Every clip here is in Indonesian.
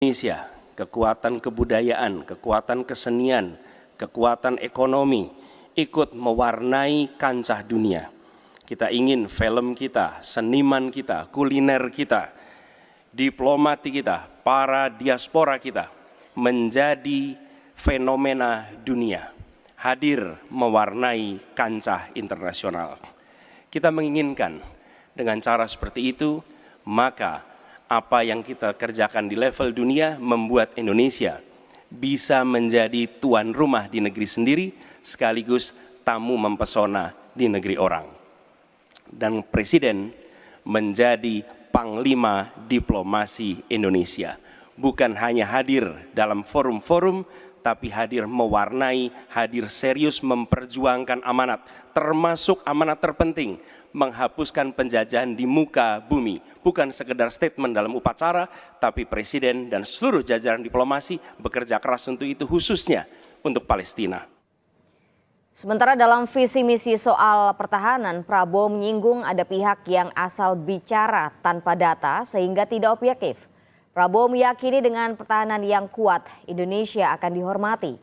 Indonesia, kekuatan kebudayaan, kekuatan kesenian, kekuatan ekonomi ikut mewarnai kancah dunia. Kita ingin film kita, seniman kita, kuliner kita, diplomati kita, para diaspora kita menjadi fenomena dunia, hadir mewarnai kancah internasional. Kita menginginkan dengan cara seperti itu, maka apa yang kita kerjakan di level dunia membuat Indonesia bisa menjadi tuan rumah di negeri sendiri sekaligus tamu mempesona di negeri orang. Dan Presiden menjadi panglima diplomasi Indonesia, bukan hanya hadir dalam forum-forum, tapi hadir mewarnai, hadir serius memperjuangkan amanat, termasuk amanat terpenting, menghapuskan penjajahan di muka bumi. Bukan sekedar statement dalam upacara, tapi Presiden dan seluruh jajaran diplomasi bekerja keras untuk itu, khususnya untuk Palestina. Sementara dalam visi misi soal pertahanan, Prabowo menyinggung ada pihak yang asal bicara tanpa data sehingga tidak objektif. Prabowo meyakini dengan pertahanan yang kuat, Indonesia akan dihormati.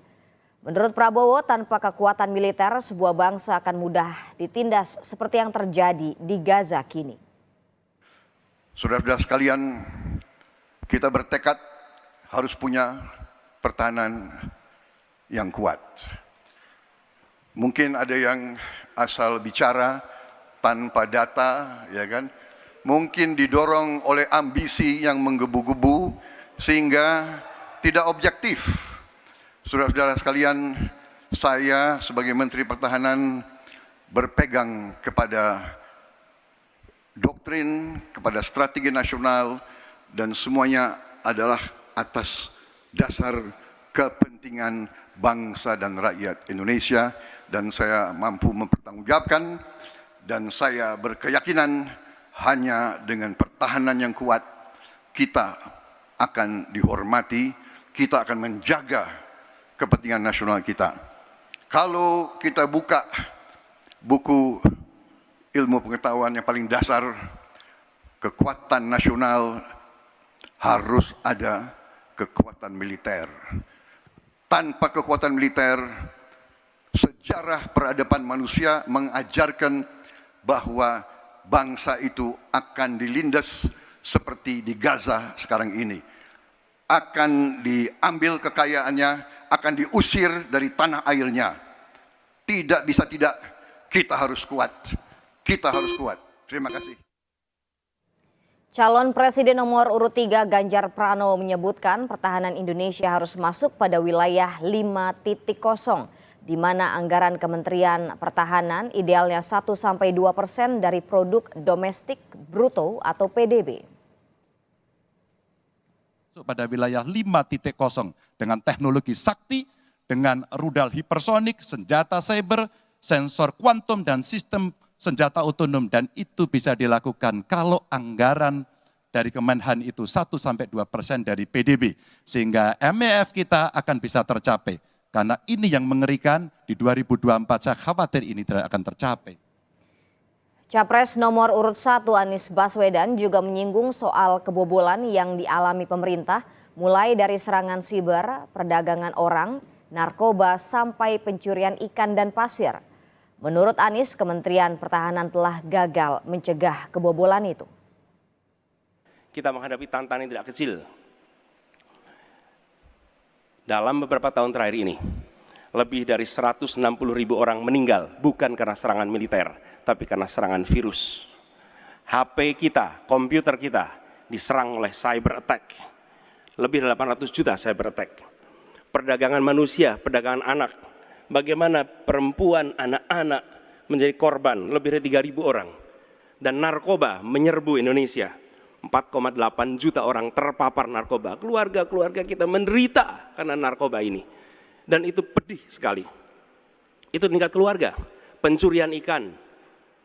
Menurut Prabowo, tanpa kekuatan militer, sebuah bangsa akan mudah ditindas seperti yang terjadi di Gaza kini. Saudara-saudara sekalian, kita bertekad harus punya pertahanan yang kuat. Mungkin ada yang asal bicara tanpa data, ya kan? Mungkin didorong oleh ambisi yang menggebu-gebu sehingga tidak objektif. Saudara-saudara sekalian, saya sebagai Menteri Pertahanan berpegang kepada doktrin, kepada strategi nasional, dan semuanya adalah atas dasar kepentingan bangsa dan rakyat Indonesia, dan saya mampu mempertanggungjawabkan, dan saya berkeyakinan hanya dengan pertahanan yang kuat kita akan dihormati, kita akan menjaga kepentingan nasional kita. Kalau kita buka buku ilmu pengetahuan yang paling dasar, kekuatan nasional harus ada kekuatan militer. Tanpa kekuatan militer, sejarah peradaban manusia mengajarkan bahwa bangsa itu akan dilindas seperti di Gaza sekarang ini. Akan diambil kekayaannya, akan diusir dari tanah airnya. Tidak bisa tidak, kita harus kuat. Kita harus kuat. Terima kasih. Calon Presiden nomor urut 3 Ganjar Pranowo menyebutkan pertahanan Indonesia harus masuk pada wilayah 5.0, di mana anggaran Kementerian Pertahanan idealnya 1-2% dari produk domestik bruto atau PDB. Pada wilayah 5.0 dengan teknologi sakti, dengan rudal hipersonik, senjata cyber, sensor kuantum, dan sistem senjata otonom, dan itu bisa dilakukan kalau anggaran dari Kemenhan itu 1-2% dari PDB, sehingga MEF kita akan bisa tercapai. Karena ini yang mengerikan, di 2024 saya khawatir ini tidak akan tercapai. Capres nomor urut 1 Anies Baswedan juga menyinggung soal kebobolan yang dialami pemerintah, mulai dari serangan siber, perdagangan orang, narkoba, sampai pencurian ikan dan pasir. Menurut Anies, Kementerian Pertahanan telah gagal mencegah kebobolan itu. Kita menghadapi tantangan yang tidak kecil. Dalam beberapa tahun terakhir ini, lebih dari 160.000 orang meninggal bukan karena serangan militer, tapi karena serangan virus. HP kita, komputer kita diserang oleh cyber attack. Lebih dari 800 juta cyber attack. Perdagangan manusia, perdagangan anak. Bagaimana perempuan, anak-anak menjadi korban, lebih dari 3.000 orang. Dan narkoba menyerbu Indonesia. 4,8 juta orang terpapar narkoba. Keluarga-keluarga kita menderita karena narkoba ini. Dan itu pedih sekali. Itu tingkat keluarga. Pencurian ikan,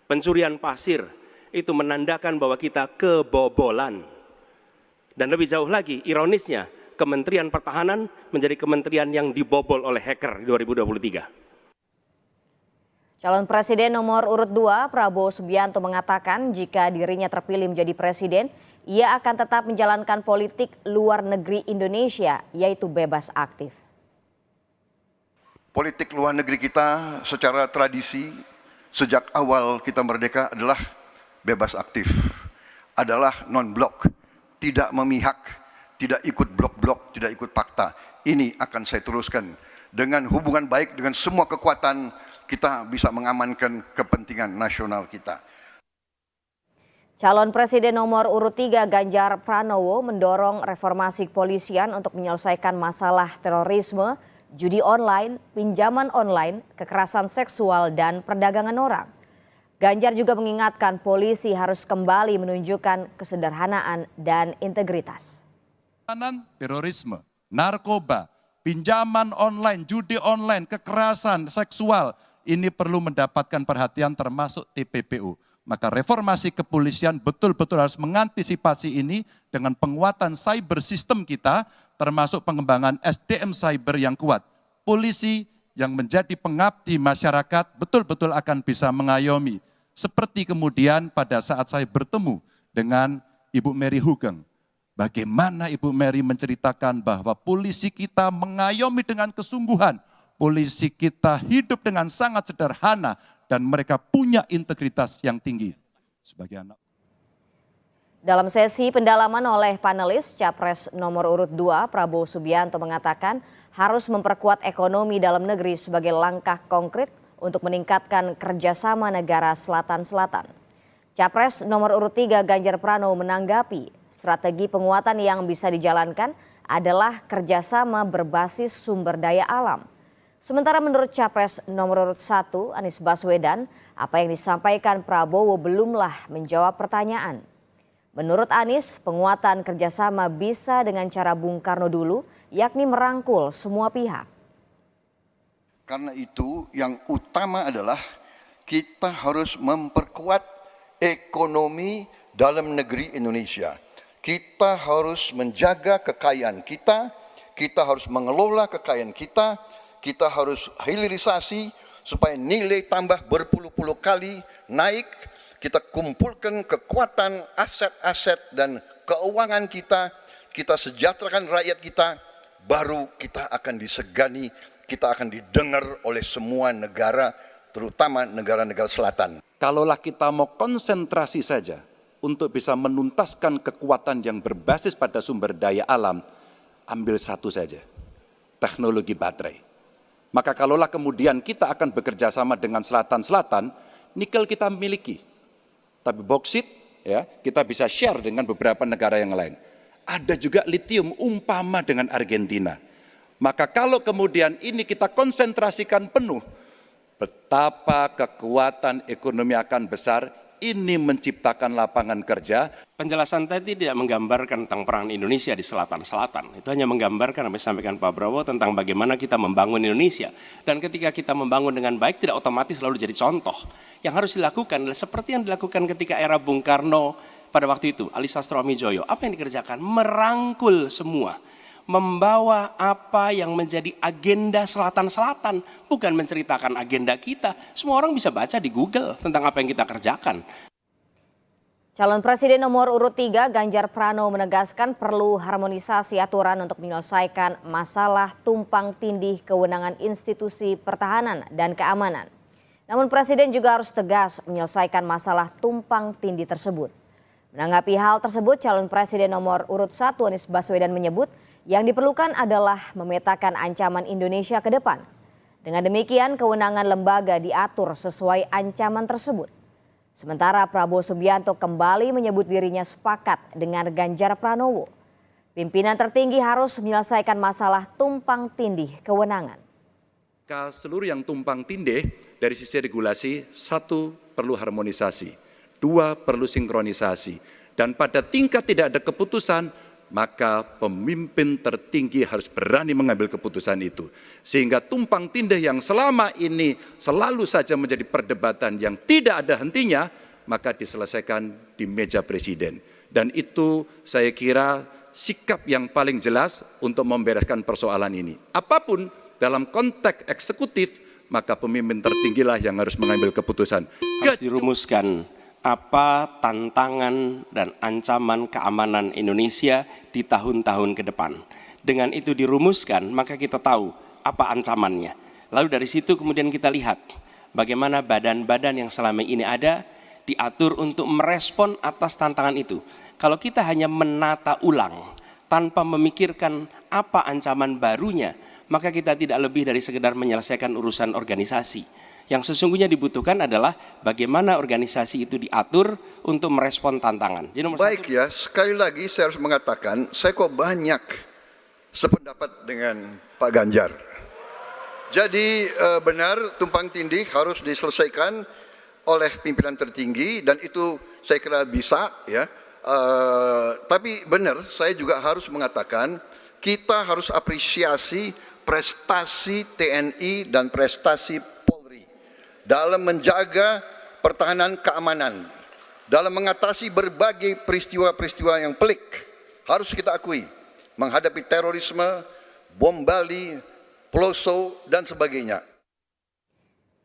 pencurian pasir, itu menandakan bahwa kita kebobolan. Dan lebih jauh lagi, ironisnya, Kementerian Pertahanan menjadi kementerian yang dibobol oleh hacker di 2023. Calon Presiden nomor urut 2 Prabowo Subianto mengatakan jika dirinya terpilih menjadi presiden, ia akan tetap menjalankan politik luar negeri Indonesia, yaitu bebas aktif. Politik luar negeri kita secara tradisi sejak awal kita merdeka adalah bebas aktif, adalah non-blok, tidak memihak, tidak ikut blok-blok, tidak ikut fakta. Ini akan saya teruskan. Dengan hubungan baik dengan semua kekuatan, kita bisa mengamankan kepentingan nasional kita. Calon Presiden nomor urut 3 Ganjar Pranowo mendorong reformasi kepolisian untuk menyelesaikan masalah terorisme, judi online, pinjaman online, kekerasan seksual, dan perdagangan orang. Ganjar juga mengingatkan polisi harus kembali menunjukkan kesederhanaan dan integritas. Terorisme, narkoba, pinjaman online, judi online, kekerasan seksual, ini perlu mendapatkan perhatian termasuk TPPU. Maka reformasi kepolisian betul-betul harus mengantisipasi ini dengan penguatan cyber system kita, termasuk pengembangan SDM cyber yang kuat. Polisi yang menjadi pengabdi masyarakat betul-betul akan bisa mengayomi. Seperti kemudian pada saat saya bertemu dengan Ibu Mary Hugeng. Bagaimana Ibu Mary menceritakan bahwa polisi kita mengayomi dengan kesungguhan. Polisi kita hidup dengan sangat sederhana dan mereka punya integritas yang tinggi. Sebagai anak. Dalam sesi pendalaman oleh panelis, Capres nomor urut 2 Prabowo Subianto mengatakan harus memperkuat ekonomi dalam negeri sebagai langkah konkret untuk meningkatkan kerjasama negara selatan-selatan. Capres nomor urut 3 Ganjar Pranowo menanggapi strategi penguatan yang bisa dijalankan adalah kerjasama berbasis sumber daya alam. Sementara menurut Capres nomor urut 1 Anies Baswedan, apa yang disampaikan Prabowo belumlah menjawab pertanyaan. Menurut Anies, penguatan kerjasama bisa dengan cara Bung Karno dulu, yakni merangkul semua pihak. Karena itu yang utama adalah kita harus memperkuat ekonomi dalam negeri Indonesia. Kita harus menjaga kekayaan kita harus mengelola kekayaan kita harus hilirisasi supaya nilai tambah berpuluh-puluh kali naik. Kita kumpulkan kekuatan aset-aset dan keuangan kita sejahterakan rakyat kita, baru kita akan disegani, kita akan didengar oleh semua negara, terutama negara-negara selatan. Kalaulah kita mau konsentrasi saja untuk bisa menuntaskan kekuatan yang berbasis pada sumber daya alam, ambil satu saja, teknologi baterai. Maka kalaulah kemudian kita akan bekerja sama dengan selatan-selatan, nikel kita miliki. Tapi boksit ya, kita bisa share dengan beberapa negara yang lain. Ada juga litium umpama dengan Argentina. Maka kalau kemudian ini kita konsentrasikan penuh, betapa kekuatan ekonomi akan besar, ini menciptakan lapangan kerja. Penjelasan tadi tidak menggambarkan tentang peran Indonesia di selatan-selatan. Itu hanya menggambarkan apa yang disampaikan Pak Prabowo tentang bagaimana kita membangun Indonesia. Dan ketika kita membangun dengan baik tidak otomatis lalu jadi contoh. Yang harus dilakukan adalah seperti yang dilakukan ketika era Bung Karno pada waktu itu, Ali Sastroamidjojo. Apa yang dikerjakan? Merangkul semua. Membawa apa yang menjadi agenda selatan-selatan, bukan menceritakan agenda kita. Semua orang bisa baca di Google tentang apa yang kita kerjakan. Calon Presiden nomor urut 3 Ganjar Pranowo menegaskan perlu harmonisasi aturan untuk menyelesaikan masalah tumpang tindih kewenangan institusi pertahanan dan keamanan. Namun Presiden juga harus tegas menyelesaikan masalah tumpang tindih tersebut. Menanggapi hal tersebut, calon Presiden nomor urut 1 Anies Baswedan menyebut yang diperlukan adalah memetakan ancaman Indonesia ke depan. Dengan demikian, kewenangan lembaga diatur sesuai ancaman tersebut. Sementara Prabowo Subianto kembali menyebut dirinya sepakat dengan Ganjar Pranowo. Pimpinan tertinggi harus menyelesaikan masalah tumpang tindih kewenangan. Seluruh yang tumpang tindih dari sisi regulasi, 1 perlu harmonisasi, 2 perlu sinkronisasi. Dan pada tingkat tidak ada keputusan, maka pemimpin tertinggi harus berani mengambil keputusan itu. Sehingga tumpang tindih yang selama ini selalu saja menjadi perdebatan yang tidak ada hentinya, maka diselesaikan di meja presiden. Dan itu saya kira sikap yang paling jelas untuk membereskan persoalan ini. Apapun dalam konteks eksekutif, maka pemimpin tertinggilah yang harus mengambil keputusan. Harus dirumuskan apa tantangan dan ancaman keamanan Indonesia di tahun-tahun ke depan. Dengan itu dirumuskan, maka kita tahu apa ancamannya. Lalu dari situ kemudian kita lihat bagaimana badan-badan yang selama ini ada diatur untuk merespon atas tantangan itu. Kalau kita hanya menata ulang tanpa memikirkan apa ancaman barunya, maka kita tidak lebih dari sekedar menyelesaikan urusan organisasi. Yang sesungguhnya dibutuhkan adalah bagaimana organisasi itu diatur untuk merespon tantangan. Jadi Baik ya, sekali lagi saya harus mengatakan, saya kok banyak sependapat dengan Pak Ganjar. Jadi benar tumpang tindih harus diselesaikan oleh pimpinan tertinggi dan itu saya kira bisa ya. Tapi benar saya juga harus mengatakan kita harus apresiasi prestasi TNI dan prestasi Polri dalam menjaga pertahanan keamanan, dalam mengatasi berbagai peristiwa-peristiwa yang pelik. Harus kita akui, menghadapi terorisme, bom Bali, Peloso, dan sebagainya.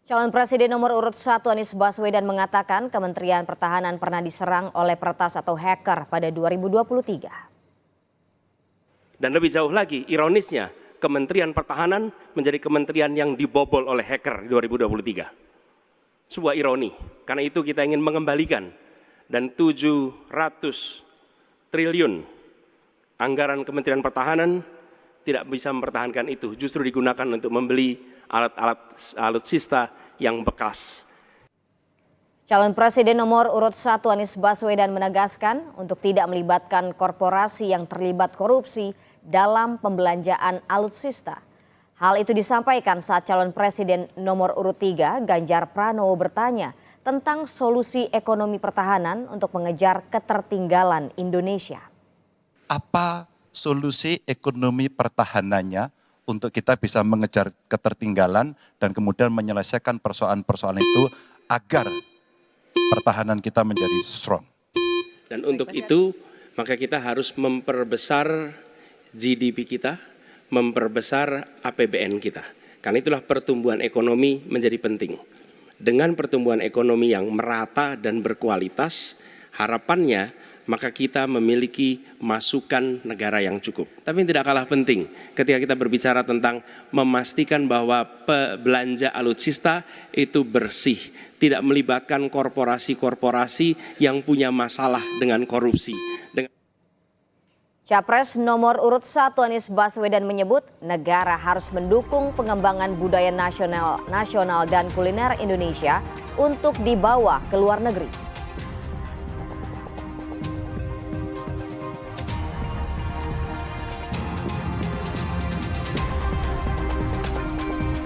Calon Presiden nomor urut 1 Anies Baswedan mengatakan Kementerian Pertahanan pernah diserang oleh peretas atau hacker pada 2023. Dan lebih jauh lagi, ironisnya, Kementerian Pertahanan menjadi kementerian yang dibobol oleh hacker di 2023. Sebuah ironi, karena itu kita ingin mengembalikan dan 700 triliun anggaran Kementerian Pertahanan tidak bisa mempertahankan itu, justru digunakan untuk membeli alat-alat alutsista yang bekas. Calon Presiden nomor urut 1 Anies Baswedan menegaskan untuk tidak melibatkan korporasi yang terlibat korupsi dalam pembelanjaan alutsista. Hal itu disampaikan saat calon presiden nomor urut 3 Ganjar Pranowo bertanya tentang solusi ekonomi pertahanan untuk mengejar ketertinggalan Indonesia. Apa solusi ekonomi pertahanannya untuk kita bisa mengejar ketertinggalan dan kemudian menyelesaikan persoalan-persoalan itu agar pertahanan kita menjadi strong. Dan untuk itu maka kita harus memperbesar GDP kita, memperbesar APBN kita. Karena itulah pertumbuhan ekonomi menjadi penting. Dengan pertumbuhan ekonomi yang merata dan berkualitas, harapannya maka kita memiliki masukan negara yang cukup. Tapi yang tidak kalah penting ketika kita berbicara tentang memastikan bahwa belanja alutsista itu bersih, tidak melibatkan korporasi-korporasi yang punya masalah dengan korupsi. Capres nomor urut 1 Anies Baswedan menyebut negara harus mendukung pengembangan budaya nasional dan kuliner Indonesia untuk dibawa ke luar negeri.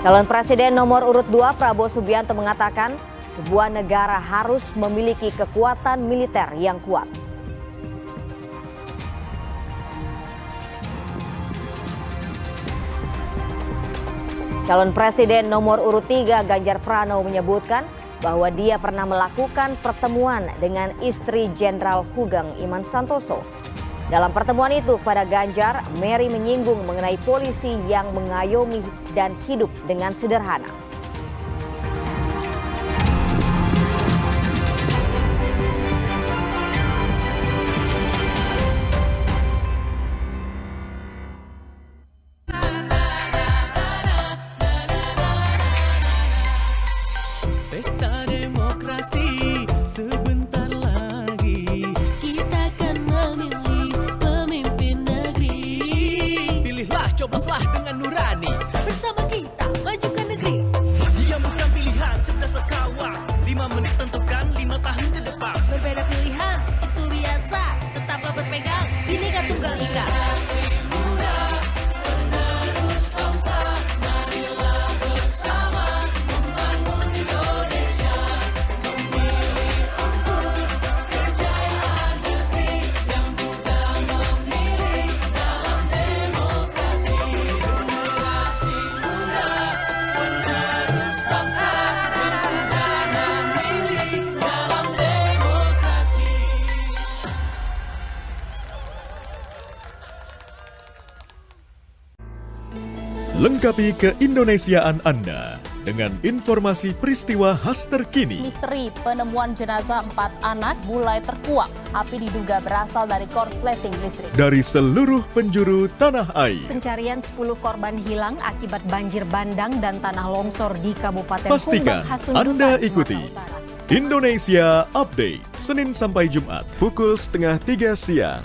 Calon Presiden nomor urut 2 Prabowo Subianto mengatakan sebuah negara harus memiliki kekuatan militer yang kuat. Calon Presiden nomor urut 3 Ganjar Pranowo menyebutkan bahwa dia pernah melakukan pertemuan dengan istri Jenderal Hugeng Iman Santoso. Dalam pertemuan itu kepada Ganjar, Mary menyinggung mengenai polisi yang mengayomi dan hidup dengan sederhana. Pesta demokrasi sebentar lagi kita akan memilih pemimpin negeri. Pilihlah, cobloslah dengan nurani. Bersama kita majukan negeri. Dia bukan pilihan, cerdas kawan. 5 menit tentukan 5 tahun ke depan. Berbeda pilihan, itu biasa. Tetaplah berpegang, Bhinneka Tunggal Ika. Lengkapi keindonesiaan Anda dengan informasi peristiwa khas terkini. Misteri penemuan jenazah 4 anak mulai terkuak. Api diduga berasal dari korsleting listrik. Dari seluruh penjuru tanah air. Pencarian 10 korban hilang akibat banjir bandang dan tanah longsor di Kabupaten Pastikan Kumbang, Hasundutan, Anda Sumatera ikuti Utara. Indonesia Update, Senin sampai Jumat, pukul 2:30 siang.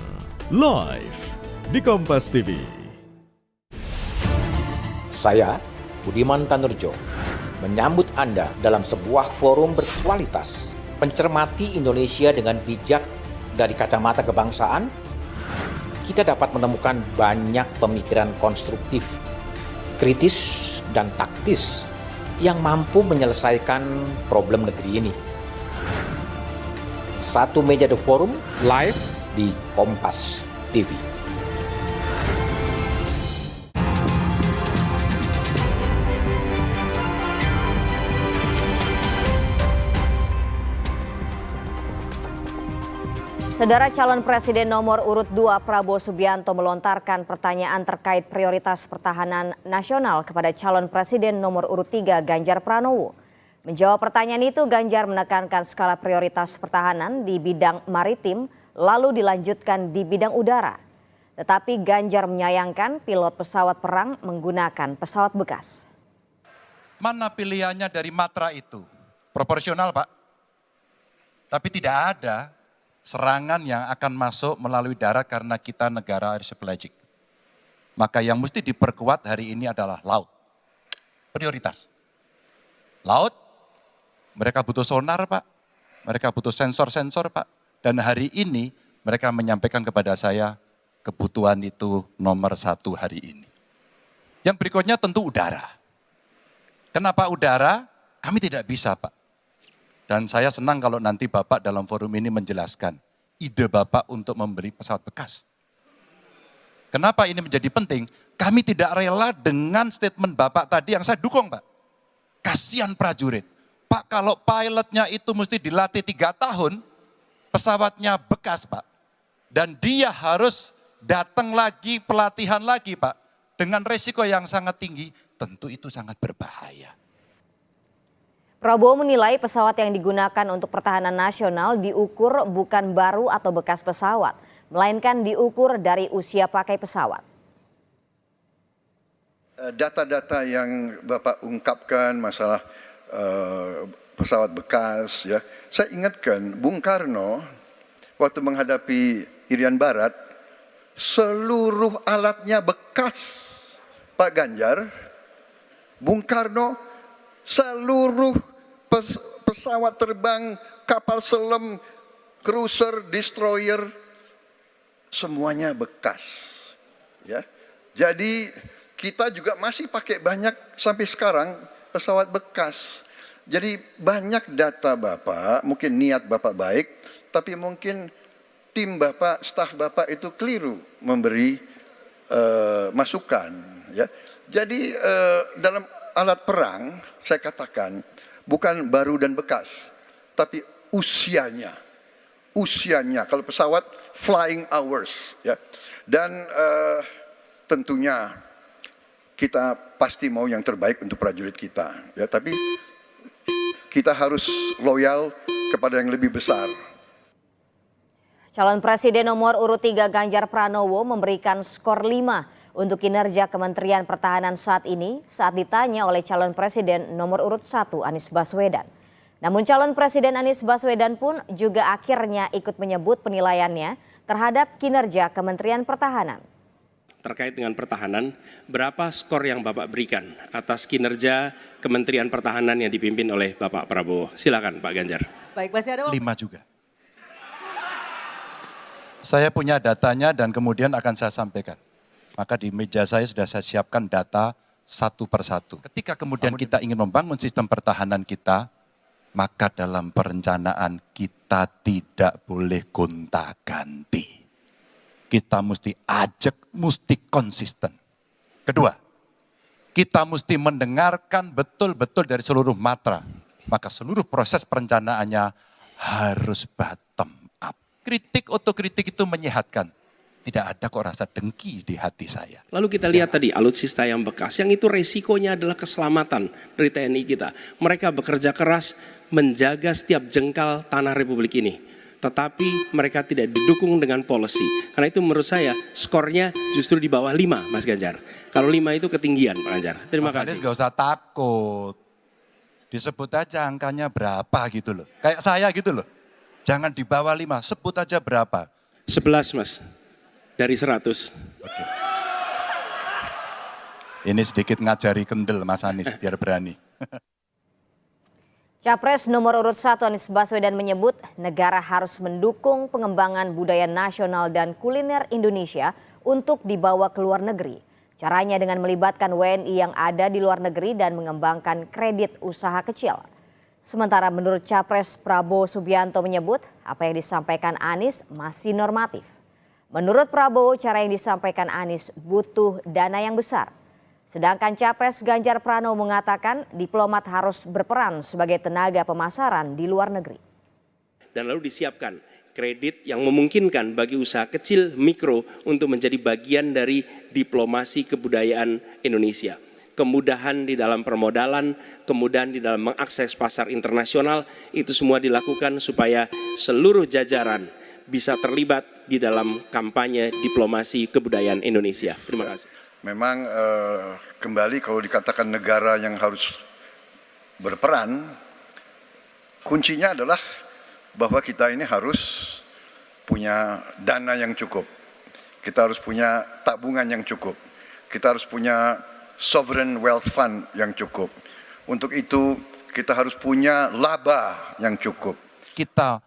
Live di Kompas TV. Saya, Budiman Tanurjo, menyambut Anda dalam sebuah forum berkualitas, mencermati Indonesia dengan bijak dari kacamata kebangsaan. Kita dapat menemukan banyak pemikiran konstruktif, kritis, dan taktis yang mampu menyelesaikan problem negeri ini. Satu meja The Forum live di Kompas TV. Saudara calon presiden nomor urut 2 Prabowo Subianto melontarkan pertanyaan terkait prioritas pertahanan nasional kepada calon presiden nomor urut 3 Ganjar Pranowo. Menjawab pertanyaan itu, Ganjar menekankan skala prioritas pertahanan di bidang maritim lalu dilanjutkan di bidang udara. Tetapi Ganjar menyayangkan pilot pesawat perang menggunakan pesawat bekas. Mana pilihannya dari Matra itu? Proporsional, Pak. Tapi tidak ada serangan yang akan masuk melalui darat karena kita negara archipelagic. Maka yang mesti diperkuat hari ini adalah laut. Prioritas. Laut, mereka butuh sonar, Pak. Mereka butuh sensor-sensor, Pak. Dan hari ini mereka menyampaikan kepada saya kebutuhan itu nomor 1 hari ini. Yang berikutnya tentu udara. Kenapa udara? Kami tidak bisa, Pak. Dan saya senang kalau nanti Bapak dalam forum ini menjelaskan ide Bapak untuk membeli pesawat bekas. Kenapa ini menjadi penting? Kami tidak rela dengan statement Bapak tadi yang saya dukung, Pak. Kasihan prajurit. Pak, kalau pilotnya itu mesti dilatih 3 tahun, pesawatnya bekas, Pak. Dan dia harus datang lagi, pelatihan lagi, Pak. Dengan resiko yang sangat tinggi, tentu itu sangat berbahaya. Prabowo menilai pesawat yang digunakan untuk pertahanan nasional diukur bukan baru atau bekas pesawat, melainkan diukur dari usia pakai pesawat. Data-data yang Bapak ungkapkan masalah pesawat bekas, ya, saya ingatkan Bung Karno waktu menghadapi Irian Barat, seluruh alatnya bekas. Pak Ganjar, Bung Karno, seluruh pesawat terbang, kapal selam, cruiser, destroyer, semuanya bekas. Ya, jadi kita juga masih pakai banyak sampai sekarang pesawat bekas. Jadi banyak data Bapak, mungkin niat Bapak baik, tapi mungkin tim Bapak, staf Bapak itu keliru memberi masukan. Ya, jadi dalam alat perang saya katakan bukan baru dan bekas, tapi usianya. Usianya, kalau pesawat flying hours, ya. Dan tentunya kita pasti mau yang terbaik untuk prajurit kita, ya. Tapi kita harus loyal kepada yang lebih besar. Calon Presiden nomor urut 3 Ganjar Pranowo memberikan skor 5 untuk kinerja Kementerian Pertahanan saat ini saat ditanya oleh calon Presiden nomor urut 1 Anies Baswedan. Namun calon Presiden Anies Baswedan pun juga akhirnya ikut menyebut penilaiannya terhadap kinerja Kementerian Pertahanan. Terkait dengan pertahanan, berapa skor yang Bapak berikan atas kinerja Kementerian Pertahanan yang dipimpin oleh Bapak Prabowo? Silakan Pak Ganjar. Baik, masih ada 5 juga. Saya punya datanya dan kemudian akan saya sampaikan. Maka di meja saya sudah saya siapkan data satu persatu. Ketika kemudian kita ingin membangun sistem pertahanan kita, maka dalam perencanaan kita tidak boleh gonta-ganti. Kita mesti ajak, mesti konsisten. Kedua, kita mesti mendengarkan betul-betul dari seluruh matra. Maka seluruh proses perencanaannya harus bottom up. Kritik, otokritik itu menyehatkan. Tidak ada kok rasa dengki di hati saya. Lalu kita lihat tadi alutsista yang bekas, yang itu resikonya adalah keselamatan dari TNI kita. Mereka bekerja keras menjaga setiap jengkal tanah Republik ini. Tetapi mereka tidak didukung dengan policy. Karena itu menurut saya skornya justru di bawah 5, Mas Ganjar. Kalau 5 itu ketinggian, Pak Ganjar. Terima Mas kasih. Anies gak usah takut. Disebut aja angkanya berapa gitu loh. Kayak saya gitu loh. Jangan di bawah 5, sebut aja berapa. 11, Mas. Dari 100. Oke. Ini sedikit ngajari kendel Mas Anies biar berani. Capres nomor urut 1 Anies Baswedan menyebut negara harus mendukung pengembangan budaya nasional dan kuliner Indonesia untuk dibawa ke luar negeri. Caranya dengan melibatkan WNI yang ada di luar negeri dan mengembangkan kredit usaha kecil. Sementara menurut Capres Prabowo Subianto menyebut apa yang disampaikan Anies masih normatif. Menurut Prabowo, cara yang disampaikan Anies butuh dana yang besar. Sedangkan Capres Ganjar Pranowo mengatakan diplomat harus berperan sebagai tenaga pemasaran di luar negeri. Dan lalu disiapkan kredit yang memungkinkan bagi usaha kecil mikro untuk menjadi bagian dari diplomasi kebudayaan Indonesia. Kemudahan di dalam permodalan, kemudahan di dalam mengakses pasar internasional, itu semua dilakukan supaya seluruh jajaran bisa terlibat di dalam kampanye diplomasi kebudayaan Indonesia. Terima kasih. Memang kembali kalau dikatakan negara yang harus berperan, kuncinya adalah bahwa kita ini harus punya dana yang cukup. Kita harus punya tabungan yang cukup. Kita harus punya sovereign wealth fund yang cukup. Untuk itu kita harus punya laba yang cukup. Kita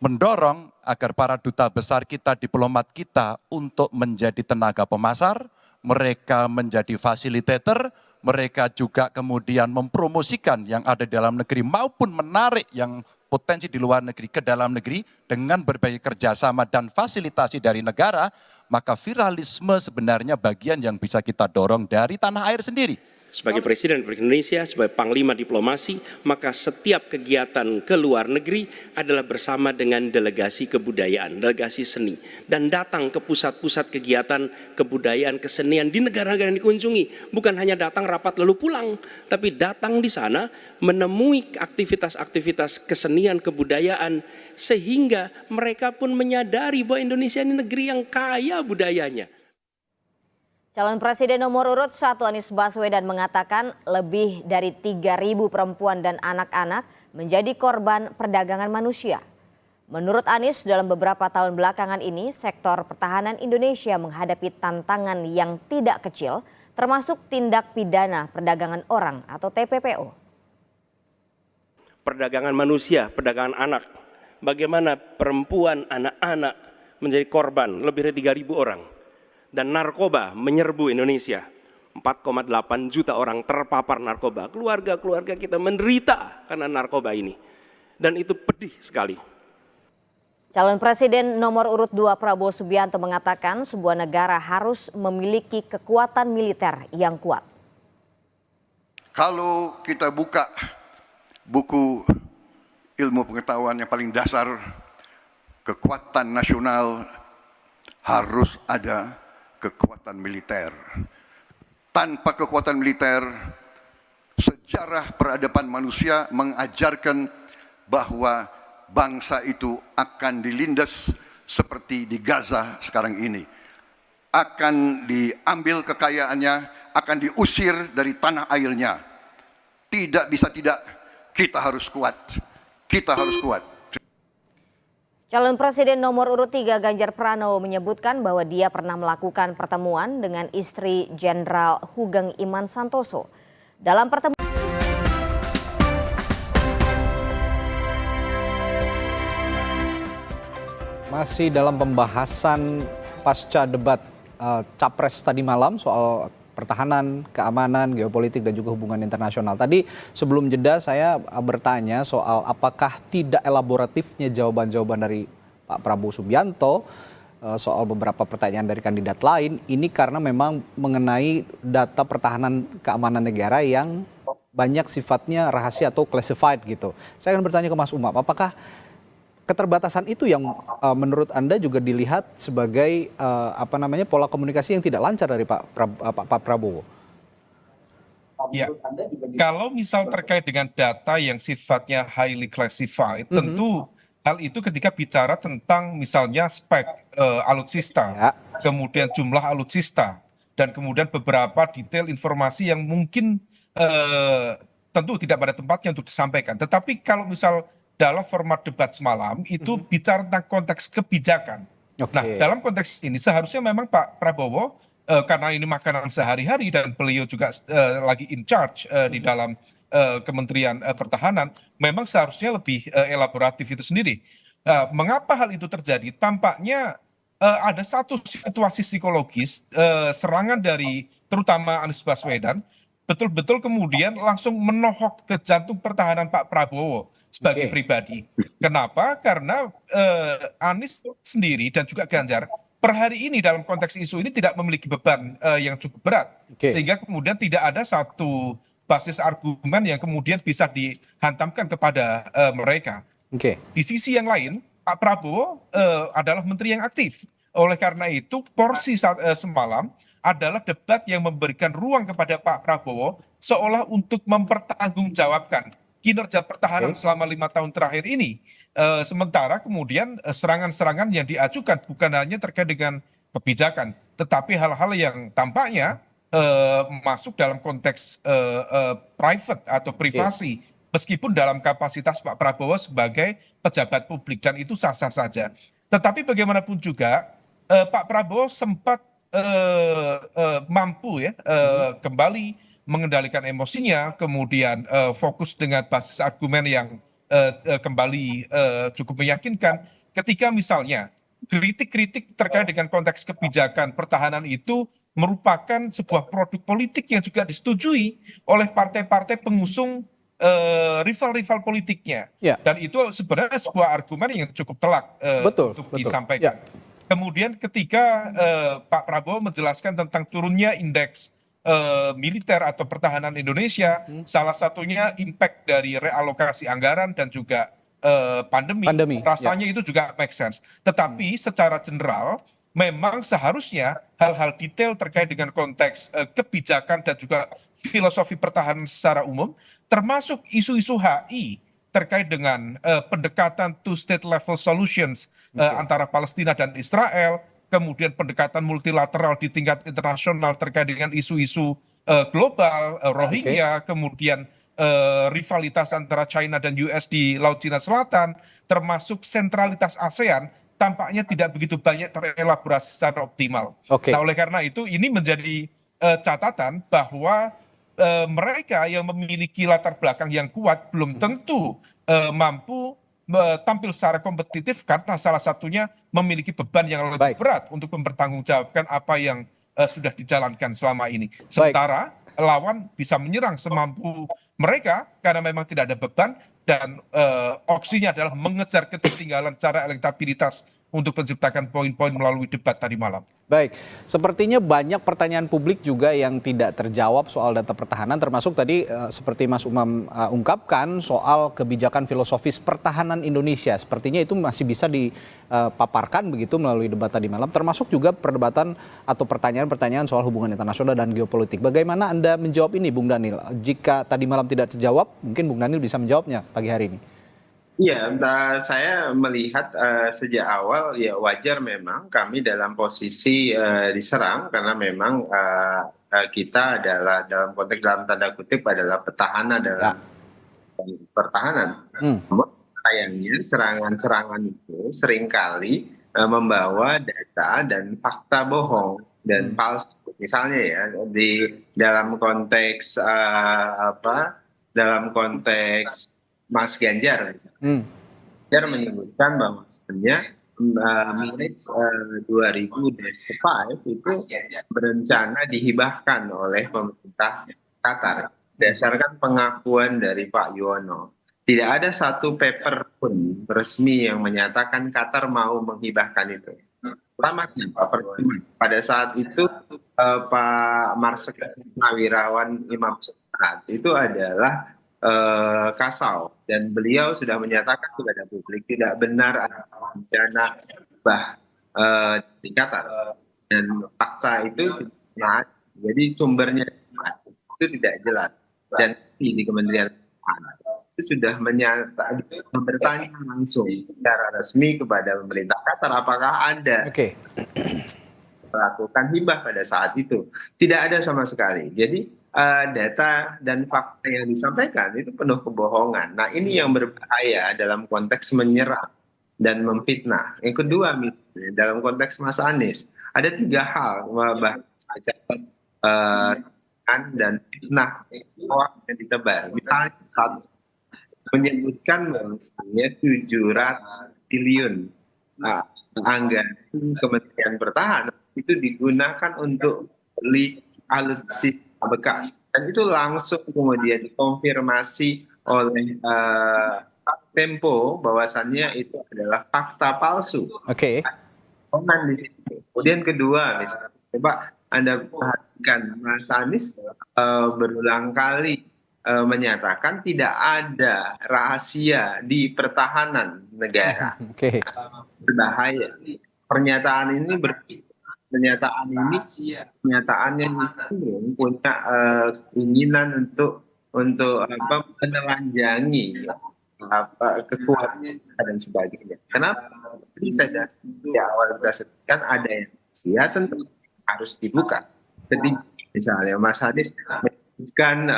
mendorong agar para duta besar kita, diplomat kita untuk menjadi tenaga pemasar, mereka menjadi fasilitator, mereka juga kemudian mempromosikan yang ada di dalam negeri maupun menarik yang potensi di luar negeri ke dalam negeri dengan berbagai kerjasama dan fasilitasi dari negara, maka viralisme sebenarnya bagian yang bisa kita dorong dari tanah air sendiri. Sebagai Presiden Republik Indonesia, sebagai Panglima Diplomasi, maka setiap kegiatan ke luar negeri adalah bersama dengan delegasi kebudayaan, delegasi seni. Dan datang ke pusat-pusat kegiatan kebudayaan, kesenian di negara-negara yang dikunjungi. Bukan hanya datang rapat lalu pulang, tapi datang di sana menemui aktivitas-aktivitas kesenian, kebudayaan, sehingga mereka pun menyadari bahwa Indonesia ini negeri yang kaya budayanya. Calon Presiden nomor urut 1 Anies Baswedan mengatakan lebih dari 3.000 perempuan dan anak-anak menjadi korban perdagangan manusia. Menurut Anies, dalam beberapa tahun belakangan ini sektor pertahanan Indonesia menghadapi tantangan yang tidak kecil, termasuk tindak pidana perdagangan orang atau TPPO. Perdagangan manusia, perdagangan anak. Bagaimana perempuan, anak-anak menjadi korban lebih dari 3.000 orang. Dan narkoba menyerbu Indonesia. 4,8 juta orang terpapar narkoba. Keluarga-keluarga kita menderita karena narkoba ini. Dan itu pedih sekali. Calon Presiden nomor urut 2 Prabowo Subianto mengatakan sebuah negara harus memiliki kekuatan militer yang kuat. Kalau kita buka buku ilmu pengetahuan yang paling dasar, kekuatan nasional harus ada kekuatan militer. Tanpa kekuatan militer, sejarah peradaban manusia mengajarkan bahwa bangsa itu akan dilindas seperti di Gaza sekarang ini. Akan diambil kekayaannya, akan diusir dari tanah airnya. Tidak bisa tidak, kita harus kuat. Kita harus kuat. Calon Presiden nomor urut 3 Ganjar Pranowo menyebutkan bahwa dia pernah melakukan pertemuan dengan istri Jenderal Hugeng Iman Santoso. Dalam pertemuan masih dalam pembahasan pasca debat Capres tadi malam soal pertahanan, keamanan, geopolitik dan juga hubungan internasional. Tadi sebelum jeda saya bertanya soal apakah tidak elaboratifnya jawaban-jawaban dari Pak Prabowo Subianto soal beberapa pertanyaan dari kandidat lain. Ini karena memang mengenai data pertahanan keamanan negara yang banyak sifatnya rahasia atau classified gitu. Saya akan bertanya ke Mas Umam, apakah keterbatasan itu yang menurut Anda juga dilihat sebagai pola komunikasi yang tidak lancar dari Pak Prabowo. Ya, kalau misal terkait dengan data yang sifatnya highly classified, tentu hal itu ketika bicara tentang misalnya spek alutsista, kemudian jumlah alutsista, dan kemudian beberapa detail informasi yang mungkin tentu tidak pada tempatnya untuk disampaikan. Tetapi kalau misal dalam format debat semalam itu bicara tentang konteks kebijakan. Nah, dalam konteks ini seharusnya memang Pak Prabowo karena ini makanan sehari-hari dan beliau juga lagi in charge di dalam Kementerian Pertahanan, memang seharusnya lebih elaboratif itu sendiri. Mengapa hal itu terjadi? Tampaknya ada satu situasi psikologis serangan dari terutama Anies Baswedan betul-betul kemudian langsung menohok ke jantung pertahanan Pak Prabowo sebagai pribadi. Kenapa? Karena Anies sendiri dan juga Ganjar per hari ini dalam konteks isu ini tidak memiliki beban yang cukup berat, sehingga kemudian tidak ada satu basis argumen yang kemudian bisa dihantamkan kepada mereka. Di sisi yang lain, Pak Prabowo adalah menteri yang aktif. Oleh karena itu, porsi semalam adalah debat yang memberikan ruang kepada Pak Prabowo seolah untuk mempertanggungjawabkan kinerja pertahanan selama 5 tahun terakhir ini. Sementara kemudian serangan-serangan yang diajukan bukan hanya terkait dengan kebijakan, tetapi hal-hal yang tampaknya masuk dalam konteks private atau privasi, meskipun dalam kapasitas Pak Prabowo sebagai pejabat publik, dan itu sah-sah saja. Tetapi bagaimanapun juga Pak Prabowo sempat mampu kembali mengendalikan emosinya, kemudian fokus dengan basis argumen yang kembali cukup meyakinkan ketika misalnya kritik-kritik terkait dengan konteks kebijakan pertahanan itu merupakan sebuah produk politik yang juga disetujui oleh partai-partai pengusung rival-rival politiknya. Dan itu sebenarnya sebuah argumen yang cukup telak untuk disampaikan. Kemudian ketika Pak Prabowo menjelaskan tentang turunnya indeks militer atau pertahanan Indonesia, salah satunya impact dari realokasi anggaran dan juga pandemi. Rasanya itu juga make sense. Tetapi secara general memang seharusnya hal-hal detail terkait dengan konteks kebijakan dan juga filosofi pertahanan secara umum, termasuk isu-isu HI terkait dengan pendekatan two state level solutions antara Palestina dan Israel, kemudian pendekatan multilateral di tingkat internasional terkait dengan isu-isu global, Rohingya, kemudian rivalitas antara China dan US di Laut Cina Selatan, termasuk sentralitas ASEAN, tampaknya tidak begitu banyak terelaborasi secara optimal. Nah, oleh karena itu ini menjadi catatan bahwa mereka yang memiliki latar belakang yang kuat belum tentu mampu tampil secara kompetitif karena salah satunya memiliki beban yang lebih berat untuk mempertanggungjawabkan apa yang sudah dijalankan selama ini. Sementara lawan bisa menyerang semampu mereka karena memang tidak ada beban dan opsinya adalah mengejar ketertinggalan secara elektabilitas untuk menciptakan poin-poin melalui debat tadi malam. Baik, sepertinya banyak pertanyaan publik juga yang tidak terjawab soal data pertahanan, termasuk tadi seperti Mas Umam ungkapkan soal kebijakan filosofis pertahanan Indonesia. Sepertinya itu masih bisa dipaparkan begitu melalui debat tadi malam, termasuk juga perdebatan atau pertanyaan-pertanyaan soal hubungan internasional dan geopolitik. Bagaimana Anda menjawab ini, Bung Daniel? Jika tadi malam tidak terjawab, mungkin Bung Daniel bisa menjawabnya pagi hari ini. Iya, saya melihat sejak awal ya wajar memang kami dalam posisi diserang karena memang kita adalah dalam konteks dalam tanda kutip adalah petahana dalam pertahanan. Sayangnya serangan-serangan itu seringkali membawa data dan fakta bohong dan palsu. Misalnya ya di dalam konteks dalam konteks Mas Ganjar, Ganjar menyebutkan bahwa sebenarnya Minit 2005 itu berencana dihibahkan oleh pemerintah Qatar berdasarkan pengakuan dari Pak Yuwono. Tidak ada satu paper pun resmi yang menyatakan Qatar mau menghibahkan itu. Pertama, pada saat itu Pak Marsikal Purnawirawan Imam Suhaid itu adalah Kasau dan beliau sudah menyatakan kepada publik tidak benar ada rencana bah di Qatar, dan fakta itu tidak. Jadi sumbernya itu tidak jelas, dan di Kementerian Pertahanan itu sudah bertanya langsung secara resmi kepada pemerintah Qatar apakah Anda melakukan hibah pada saat itu. Tidak ada sama sekali. Jadi data dan fakta yang disampaikan itu penuh kebohongan. Nah, ini yang berbahaya dalam konteks menyerang dan memfitnah. Yang kedua, misalnya dalam konteks Mas Anies, ada 3 hal bahasa dan fitnah yang ditebar. Misalnya satu, menyebutkan bahwasanya 700 triliun anggaran Kementerian Pertahanan itu digunakan untuk beli alutsista bekas, dan itu langsung kemudian dikonfirmasi oleh Tempo bahwasannya itu adalah fakta palsu. Di situ. Kemudian kedua, misalnya, coba Anda perhatikan Mas Anies berulang kali menyatakan tidak ada rahasia di pertahanan negara. Berbahaya. Pernyataannya punya keinginan untuk menelanjangi kekuatan dan sebagainya. Kenapa? Tadi saya di awal kita sebutkan ada yang rahasia, tentu harus dibuka. Jadi misalnya Mas Anies menyebutkan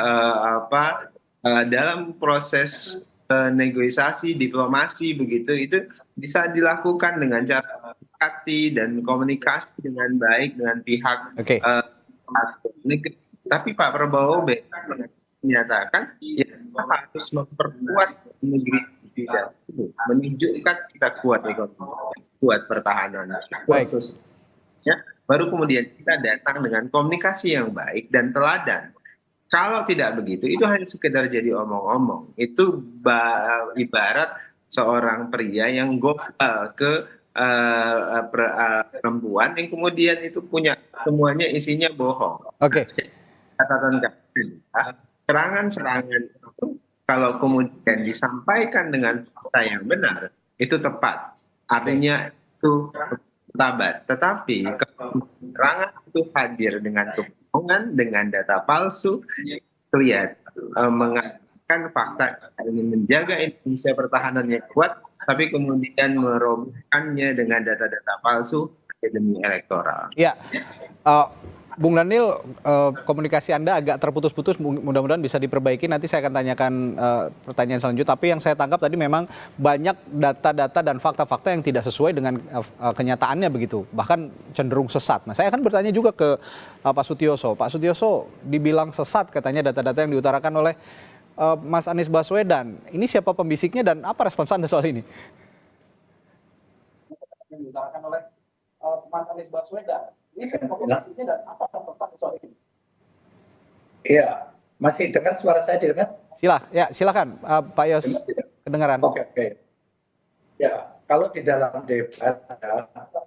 dalam proses negosiasi diplomasi begitu, itu bisa dilakukan dengan cara komunikasi dan komunikasi dengan baik dengan pihak tapi Pak Prabowo menyatakan ya harus memperkuat negeri tidak menunjukkan kita kuat ekonomi, kuat pertahanan, kuat sosial, baru kemudian kita datang dengan komunikasi yang baik dan teladan. Kalau tidak begitu, itu hanya sekedar jadi omong-omong. Itu ibarat seorang pria yang gombal ke perempuan yang kemudian itu punya semuanya isinya bohong. Catatan serangan itu kalau kemudian disampaikan dengan fakta yang benar itu tepat, artinya itu tabat. Tetapi kalau serangan itu hadir dengan kebohongan, dengan data palsu, kelihatan mengatakan fakta ingin menjaga Indonesia pertahanannya kuat, tapi kemudian merobohkannya dengan data-data palsu demi elektoral. Ya, Bung Daniel, komunikasi Anda agak terputus-putus, mudah-mudahan bisa diperbaiki. Nanti saya akan tanyakan pertanyaan selanjutnya. Tapi yang saya tangkap tadi memang banyak data-data dan fakta-fakta yang tidak sesuai dengan kenyataannya begitu, bahkan cenderung sesat. Nah, saya akan bertanya juga ke Pak Sutioso. Pak Sutioso, dibilang sesat katanya data-data yang diutarakan oleh Mas Anies Baswedan. Ini siapa pembisiknya dan apa respons Anda soal ini? Yang diutarakan oleh Mas Anies Baswedan. Ini siapa pembisiknya dan apa respons Anda soal ini? Iya, masih dengar suara saya didengar? Silakan Pak Yos, kedengaran. Oke. Ya, kalau di dalam debat,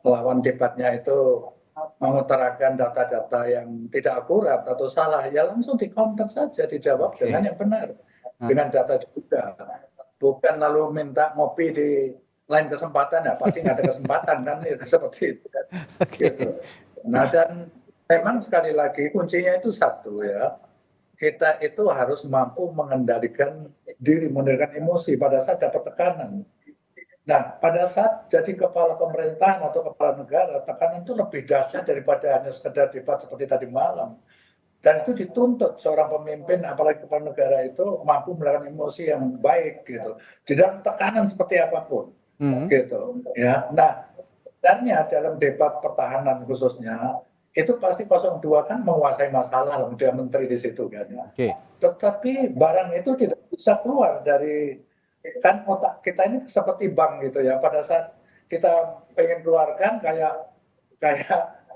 lawan debatnya itu mengutarakan data-data yang tidak akurat atau salah, ya langsung di-counter saja, dijawab dengan yang benar, dengan data juga. Bukan lalu minta ngopi di lain kesempatan, ya pasti nggak ada kesempatan kan, itu seperti itu kan. Gitu. Nah, dan memang sekali lagi kuncinya itu satu ya, kita itu harus mampu mengendalikan diri, mengendalikan emosi pada saat dapat tekanan. Nah, pada saat jadi kepala pemerintahan atau kepala negara, tekanan itu lebih dahsyat daripada hanya sekedar debat seperti tadi malam. Dan itu dituntut seorang pemimpin, apalagi kepala negara itu mampu melakukan emosi yang baik gitu. Di dalam tekanan seperti apapun, gitu. Ya, nah, dan ya dalam debat pertahanan khususnya itu pasti 02 kan menguasai masalah, dia menteri di situ kan. Tetapi barang itu tidak bisa keluar dari kan otak kita ini seperti bank gitu ya, pada saat kita pengen keluarkan kayak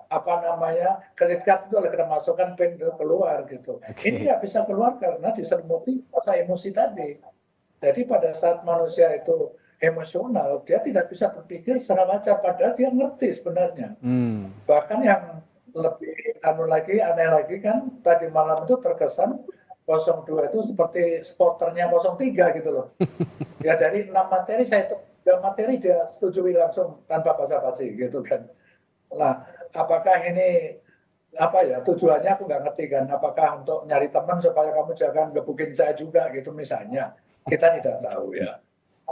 apa namanya kredit card itu oleh kita masukkan pengen keluar gitu. Ini nggak bisa keluar karena diselimuti rasa emosi tadi. Jadi pada saat manusia itu emosional, dia tidak bisa berpikir secara wajar, padahal dia ngerti sebenarnya. Bahkan yang lebih aneh lagi kan tadi malam itu terkesan 02 itu seperti supporternya 03 gitu loh. Ya dari 6 materi saya itu 3 materi dia setujui langsung tanpa basa-basi gitu kan. Nah, apakah ini apa ya tujuannya aku nggak ngerti kan. Apakah untuk nyari teman supaya kamu jangan gebukin saya juga gitu misalnya. Kita tidak tahu ya.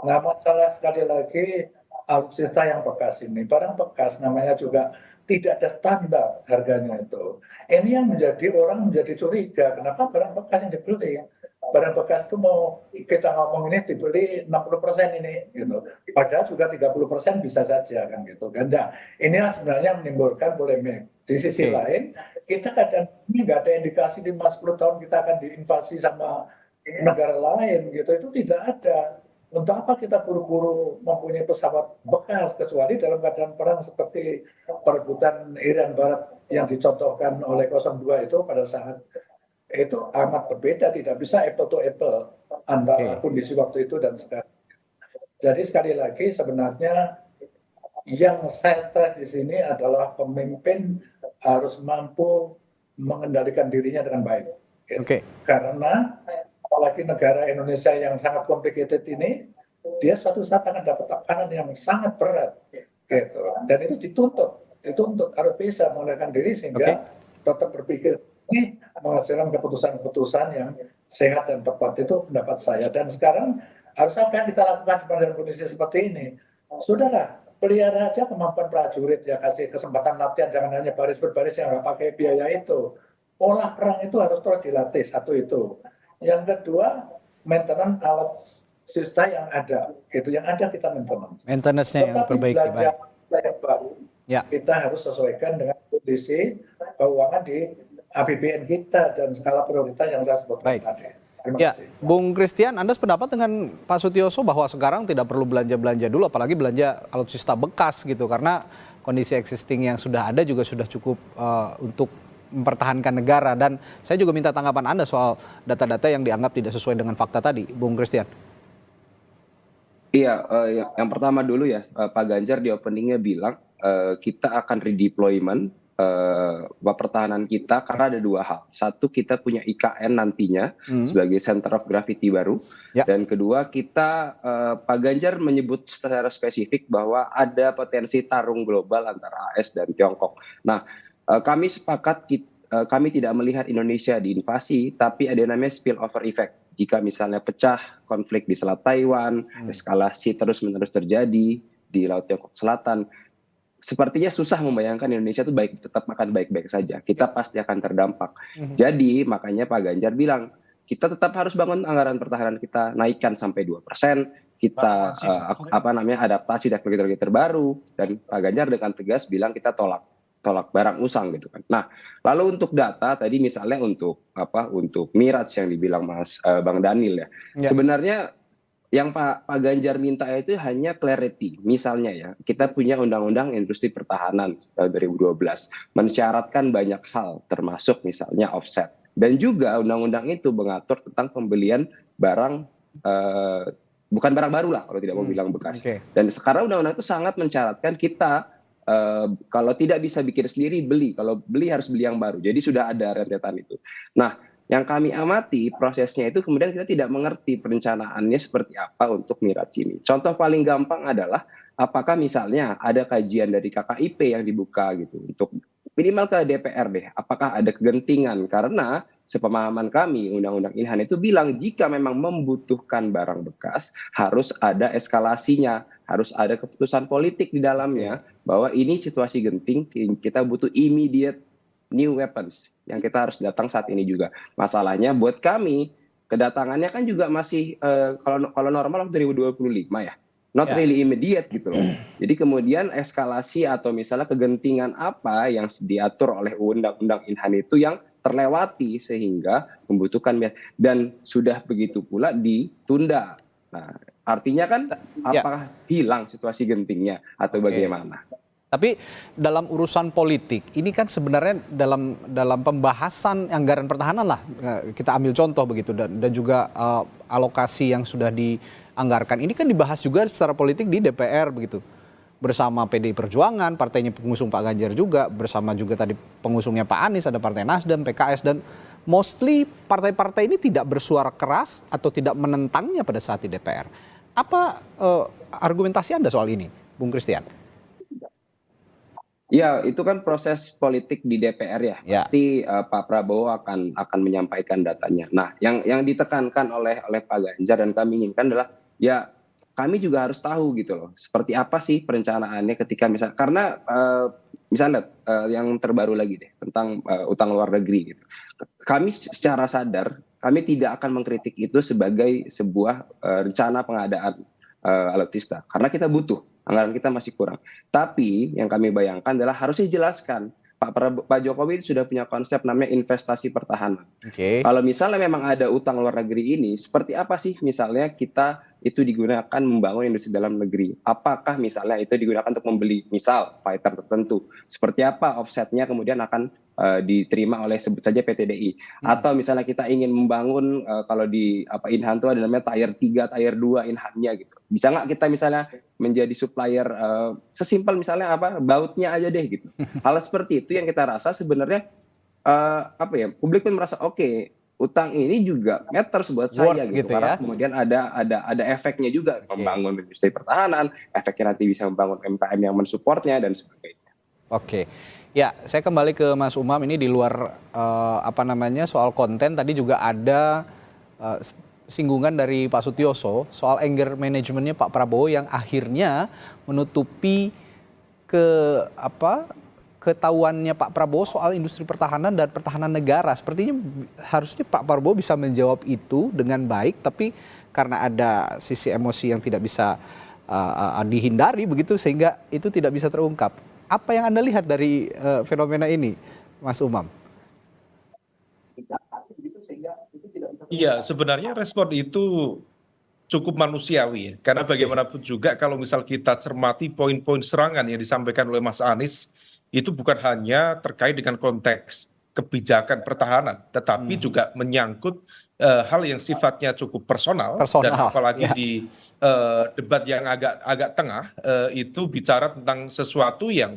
Nah, masalah sekali lagi alutsista yang bekas ini, barang bekas namanya juga tidak ada standar harganya itu. Ini yang menjadi orang menjadi curiga, kenapa barang bekas yang dibeli? Barang bekas itu mau kita ngomong ini dibeli 60% ini, gitu. Padahal juga 30% bisa saja kan gitu. Dan nah, inilah sebenarnya menimbulkan polemik. Di sisi lain, kita kadang nggak ada indikasi 5-10 tahun kita akan diinvasi sama negara lain gitu. Itu tidak ada. Untuk apa kita buru-buru mempunyai pesawat bekas kecuali dalam keadaan perang seperti perebutan Irian Barat yang dicontohkan oleh 02 itu pada saat itu amat berbeda, tidak bisa apple to apple antara kondisi waktu itu dan sekarang. Jadi sekali lagi sebenarnya yang saya lihat di sini adalah pemimpin harus mampu mengendalikan dirinya dengan baik. Karena apalagi negara Indonesia yang sangat complicated ini, dia suatu saat akan dapat tekanan yang sangat berat, gitu. Dan itu dituntut harus bisa mengendalikan diri sehingga tetap berpikir ini menghasilkan keputusan-keputusan yang sehat dan tepat. Itu pendapat saya. Dan sekarang harus apa yang kita lakukan pada kondisi seperti ini? Sudahlah, pelihara aja kemampuan prajurit ya, kasih kesempatan latihan, jangan hanya baris berbaris yang nggak pakai biaya itu. Pola perang itu harus terus dilatih, satu itu. Yang kedua, maintenance alutsista yang ada, gitu. Yang ada kita maintenance. Maintenance-nya yang perbaiki. Yang baru, kita harus sesuaikan dengan kondisi keuangan di APBN kita dan skala prioritas yang saya sebutkan tadi. Ya, Bung Christian, Anda sependapat dengan Pak Sutioso bahwa sekarang tidak perlu belanja-belanja dulu, apalagi belanja alutsista bekas gitu, karena kondisi existing yang sudah ada juga sudah cukup untuk mempertahankan negara. Dan saya juga minta tanggapan Anda soal data-data yang dianggap tidak sesuai dengan fakta tadi, Bung Christian. Iya, yang pertama dulu ya, Pak Ganjar di openingnya bilang kita akan redeployment pertahanan kita karena ada dua hal. Satu, kita punya IKN nantinya sebagai center of gravity baru. Dan kedua, kita Pak Ganjar menyebut secara spesifik bahwa ada potensi tarung global antara AS dan Tiongkok. Nah, kami sepakat kami tidak melihat Indonesia diinvasi, tapi ada namanya spillover effect. Jika misalnya pecah konflik di Selat Taiwan, eskalasi terus-menerus terjadi di Laut Tiongkok Selatan, sepertinya susah membayangkan Indonesia itu tetap akan baik-baik saja. Kita pasti akan terdampak. Jadi makanya Pak Ganjar bilang, kita tetap harus bangun anggaran pertahanan kita, naikkan sampai 2%. Kita adaptasi teknologi terbaru, dan Pak Ganjar dengan tegas bilang kita tolak barang usang gitu kan. Nah, lalu untuk data tadi misalnya untuk Miraj yang dibilang Bang Daniel ya. Sebenarnya yang Pak Ganjar minta itu hanya clarity. Misalnya ya, kita punya Undang-Undang Industri Pertahanan tahun 2012 mensyaratkan banyak hal termasuk misalnya offset. Dan juga undang-undang itu mengatur tentang pembelian barang bukan barang baru lah kalau tidak mau bilang bekas. Dan sekarang undang-undang itu sangat mensyaratkan kita kalau tidak bisa bikin sendiri beli, kalau beli harus beli yang baru. Jadi sudah ada rentetan itu. Nah, yang kami amati prosesnya itu kemudian kita tidak mengerti perencanaannya seperti apa untuk Miraj ini. Contoh paling gampang adalah apakah misalnya ada kajian dari KKIP yang dibuka gitu untuk minimal ke DPR deh. Apakah ada kegentingan? Karena sepemahaman kami Undang-Undang Inhan itu bilang jika memang membutuhkan barang bekas harus ada eskalasinya, harus ada keputusan politik di dalamnya bahwa ini situasi genting, kita butuh immediate new weapons yang kita harus datang saat ini juga. Masalahnya buat kami kedatangannya kan juga masih kalau normal 2025 ya. Not really immediate gitu loh. Jadi kemudian eskalasi atau misalnya kegentingan apa yang diatur oleh Undang-Undang Inhan itu yang terlewati sehingga membutuhkan, dan sudah begitu pula ditunda. Nah, artinya kan apakah hilang situasi gentingnya atau bagaimana? Tapi dalam urusan politik ini kan sebenarnya dalam pembahasan anggaran pertahanan lah, kita ambil contoh begitu, dan juga alokasi yang sudah dianggarkan ini kan dibahas juga secara politik di DPR begitu, bersama PDI Perjuangan, partainya pengusung Pak Ganjar juga, bersama juga tadi pengusungnya Pak Anies, ada Partai Nasdem, PKS, dan mostly partai-partai ini tidak bersuara keras atau tidak menentangnya pada saat di DPR. Apa argumentasi Anda soal ini, Bung Christian? Ya, itu kan proses politik di DPR ya. Pasti Pak Prabowo akan menyampaikan datanya. Nah, yang ditekankan oleh Pak Ganjar dan kami inginkan adalah ya kami juga harus tahu gitu loh. Seperti apa sih perencanaannya ketika misalnya yang terbaru lagi deh tentang utang luar negeri gitu. Kami secara sadar kami tidak akan mengkritik itu sebagai sebuah rencana pengadaan alutsista karena kita butuh. Anggaran kita masih kurang. Tapi yang kami bayangkan adalah harus dijelaskan. Pak Jokowi sudah punya konsep namanya investasi pertahanan. Kalau misalnya memang ada utang luar negeri ini, seperti apa sih misalnya kita itu digunakan membangun industri dalam negeri? Apakah misalnya itu digunakan untuk membeli misal fighter tertentu? Seperti apa offsetnya kemudian akan diterima oleh sebut saja PTDI? Atau misalnya kita ingin membangun kalau di Inhan itu ada namanya tier 3, tier 2 Inhannya gitu. Bisa nggak kita misalnya menjadi supplier sesimpel misalnya bautnya aja deh gitu. Hal seperti itu yang kita rasa sebenarnya publik pun merasa oke, utang ini juga matters buat saya gitu karena kemudian ada efeknya juga membangun industri pertahanan, efeknya nanti bisa membangun MPM yang mensupportnya dan sebagainya. Oke. Ya, saya kembali ke Mas Umam ini di luar soal konten tadi juga ada singgungan dari Pak Sutioso soal anger manajemennya Pak Prabowo yang akhirnya menutupi ketahuannya Pak Prabowo soal industri pertahanan dan pertahanan negara. Sepertinya harusnya Pak Prabowo bisa menjawab itu dengan baik, tapi karena ada sisi emosi yang tidak bisa dihindari begitu sehingga itu tidak bisa terungkap. Apa yang Anda lihat dari fenomena ini, Mas Umam? Iya, sebenarnya respon itu cukup manusiawi ya. Karena bagaimanapun juga kalau misal kita cermati poin-poin serangan yang disampaikan oleh Mas Anies, itu bukan hanya terkait dengan konteks kebijakan pertahanan, tetapi juga menyangkut hal yang sifatnya cukup personal. Dan apalagi di debat yang agak tengah, itu bicara tentang sesuatu yang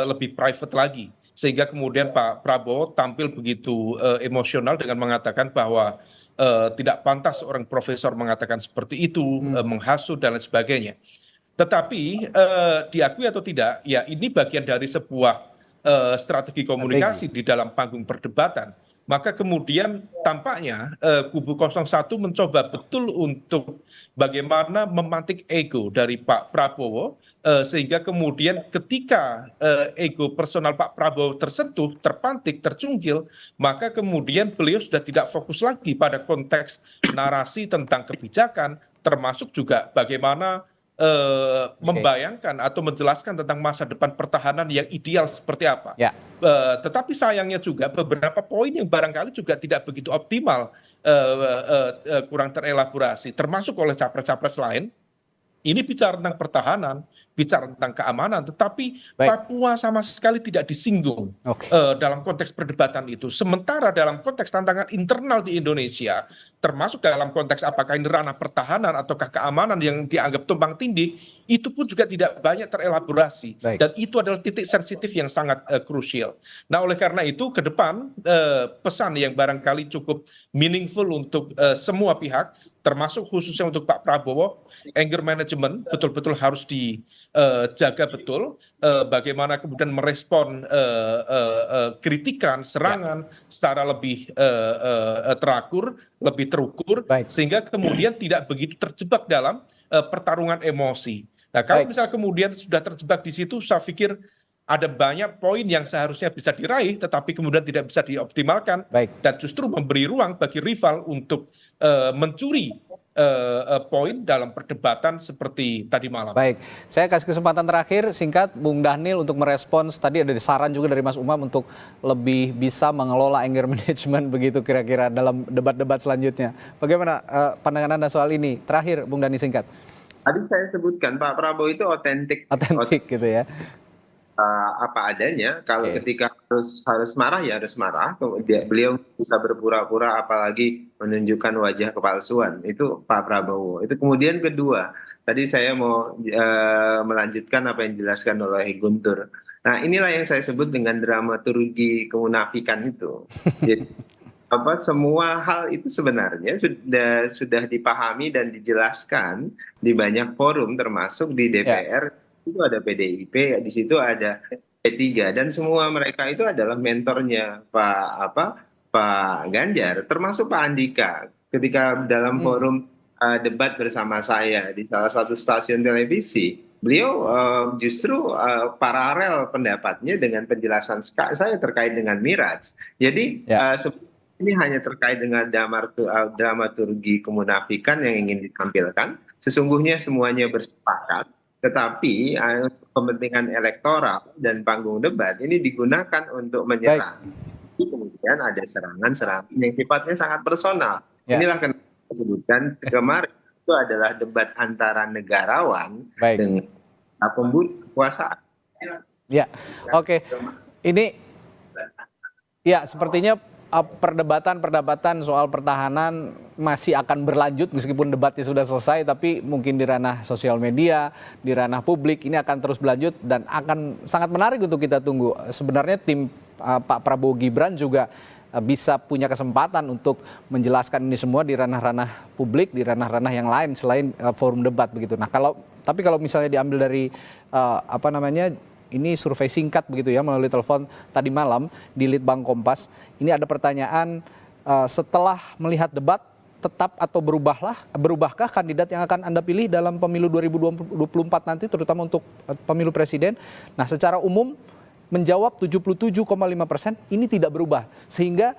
lebih private lagi. Sehingga kemudian Pak Prabowo tampil begitu emosional dengan mengatakan bahwa tidak pantas seorang profesor mengatakan seperti itu, menghasut dan lain sebagainya. Tetapi diakui atau tidak, ya ini bagian dari sebuah strategi komunikasi di dalam panggung perdebatan. Maka kemudian tampaknya kubu 01 mencoba betul untuk bagaimana memantik ego dari Pak Prabowo sehingga kemudian ketika ego personal Pak Prabowo tersentuh, terpantik, tercungkil, maka kemudian beliau sudah tidak fokus lagi pada konteks narasi tentang kebijakan, termasuk juga bagaimana membayangkan atau menjelaskan tentang masa depan pertahanan yang ideal seperti apa. Tetapi sayangnya juga beberapa poin yang barangkali juga tidak begitu optimal, kurang terelaborasi, termasuk oleh capres-capres lain. Ini bicara tentang pertahanan, bicara tentang keamanan, tetapi Papua sama sekali tidak disinggung dalam konteks perdebatan itu. Sementara dalam konteks tantangan internal di Indonesia, termasuk dalam konteks apakah ini ranah pertahanan ataukah keamanan yang dianggap tumpang tindih, itu pun juga tidak banyak terelaborasi. Dan itu adalah titik sensitif yang sangat krusial. Nah, oleh karena itu ke depan pesan yang barangkali cukup meaningful untuk semua pihak, termasuk khususnya untuk Pak Prabowo, anger management betul-betul harus dijaga betul, bagaimana kemudian merespon kritikan, serangan secara lebih terakur, lebih terukur, sehingga kemudian tidak begitu terjebak dalam pertarungan emosi. Nah, kalau misalnya kemudian sudah terjebak di situ, saya pikir ada banyak poin yang seharusnya bisa diraih, tetapi kemudian tidak bisa dioptimalkan, dan justru memberi ruang bagi rival untuk mencuri poin dalam perdebatan seperti tadi malam. Baik, saya kasih kesempatan terakhir singkat Bung Dhanil untuk merespons. Tadi ada saran juga dari Mas Umam untuk lebih bisa mengelola anger management begitu kira-kira dalam debat-debat selanjutnya. Bagaimana pandangan Anda soal ini? Terakhir Bung Dhani singkat. Tadi saya sebutkan Pak Prabowo itu otentik gitu ya. Apa adanya. Kalau ketika harus marah ya harus marah. Beliau bisa berpura-pura, apalagi menunjukkan wajah kepalsuan. Itu Pak Prabowo. Itu kemudian kedua. Tadi saya mau melanjutkan apa yang dijelaskan oleh Guntur. Nah, inilah yang saya sebut dengan dramaturgi kemunafikan itu. Jadi semua hal itu sebenarnya sudah dipahami dan dijelaskan di banyak forum, termasuk di DPR. Itu ada PDIP, di situ ada P3, dan semua mereka itu adalah mentornya Pak Ganjar, termasuk Pak Andika. Ketika dalam forum debat bersama saya di salah satu stasiun televisi, beliau justru paralel pendapatnya dengan penjelasan saya terkait dengan Miraj. Jadi ini hanya terkait dengan dramaturgi kemunafikan yang ingin ditampilkan. Sesungguhnya semuanya bersepakat, tetapi kepentingan elektoral dan panggung debat ini digunakan untuk menyerang. Kemudian ada serangan-serangan yang sifatnya sangat personal. Inilah kenapa saya sebutkan kemarin itu adalah debat antara negarawan dengan pemburu kekuasaan. Ya, oke. Ini ya sepertinya perdebatan soal pertahanan masih akan berlanjut meskipun debatnya sudah selesai, tapi mungkin di ranah sosial media, di ranah publik ini akan terus berlanjut dan akan sangat menarik untuk kita tunggu. Sebenarnya tim Pak Prabowo Gibran juga bisa punya kesempatan untuk menjelaskan ini semua di ranah-ranah publik, di ranah-ranah yang lain selain forum debat begitu. Nah, tapi kalau misalnya diambil dari ini survei singkat begitu ya melalui telepon tadi malam di Litbang Kompas. Ini ada pertanyaan, setelah melihat debat tetap atau berubahkah kandidat yang akan Anda pilih dalam pemilu 2024 nanti, terutama untuk pemilu presiden? Nah, secara umum menjawab 77,5% ini tidak berubah. Sehingga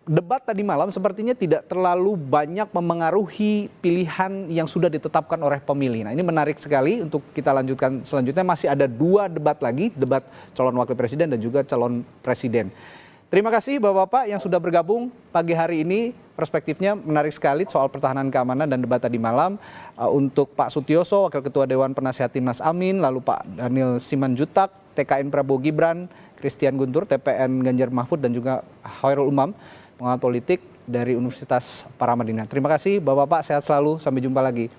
debat tadi malam sepertinya tidak terlalu banyak memengaruhi pilihan yang sudah ditetapkan oleh pemilih. Nah, ini menarik sekali untuk kita lanjutkan selanjutnya. Masih ada 2 debat lagi, debat calon wakil presiden dan juga calon presiden. Terima kasih Bapak-Bapak yang sudah bergabung pagi hari ini. Perspektifnya menarik sekali soal pertahanan keamanan dan debat tadi malam. Untuk Pak Sutioso, Wakil Ketua Dewan Penasehat Timnas Amin, lalu Pak Daniel Simanjuntak, TKN Prabowo Gibran, Christian Guntur, TPN Ganjar Mahfud, dan juga Khairul Umam, pengamat politik dari Universitas Paramadina. Terima kasih Bapak-Bapak, sehat selalu, sampai jumpa lagi.